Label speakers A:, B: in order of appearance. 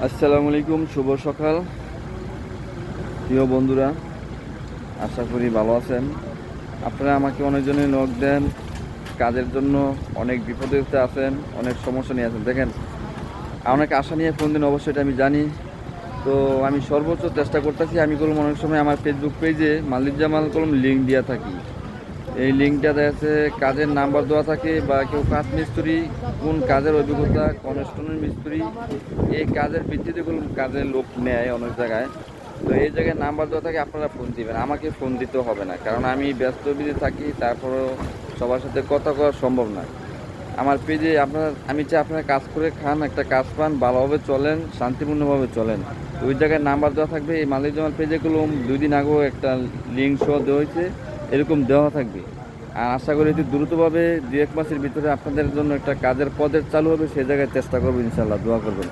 A: আসসালামু আলাইকুম, শুভ সকাল প্রিয় বন্ধুরা। আশা করি ভালো আছেন। আপনারা আমাকে অনেকজনে নক দেন, কাজের জন্য অনেক বিপদে আছেন, অনেক সমস্যা নিয়ে আছেন। দেখেন, অনেক আশা নিয়ে ফোন দিন, অবশ্যই এটা আমি জানি। তো আমি সর্বোচ্চ চেষ্টা করতেছি। আমি কলম অনেক সময় আমার ফেসবুক পেজে মালিক জামাল কলম লিঙ্ক দেওয়া থাকি। এই লিঙ্কটা দেখা যাচ্ছে কাজের নাম্বার দেওয়া থাকে, বা কেউ কাঠ মিস্ত্রি, কোন কাজের অভিজ্ঞতা, কনস্ট্রাকশন মিস্ত্রি, এই কাজের ভিত্তিতে কোনো কাজের লোক নেয় অনেক জায়গায়। তো এই জায়গায় নাম্বার দেওয়া থাকে, আপনারা ফোন দিবেন। আমাকে ফোন দিতে হবে না, কারণ আমি ব্যস্ত বিজি থাকি, তারপরেও সবার সাথে কথা করা সম্ভব না। আমার পেজে আমি চাই আপনারা কাজ করে খান, একটা কাজ পান, ভালোভাবে চলেন, শান্তিপূর্ণভাবে চলেন। তো ওই জায়গায় নাম্বার দেওয়া থাকবে। এই মালিক জামাল পেজেগুলো 2 দিন আগেও একটা লিঙ্ক সহ দেওয়া হয়েছে, এরকম দেওয়া থাকবে। আর আশা করি অতি দ্রুতভাবে 2-1 মাসের ভিতরে আপনাদের জন্য একটা কাজের পদের চালু হবে, সেই জায়গায় চেষ্টা করবো, ইনশাল্লাহ। দোয়া করবেন।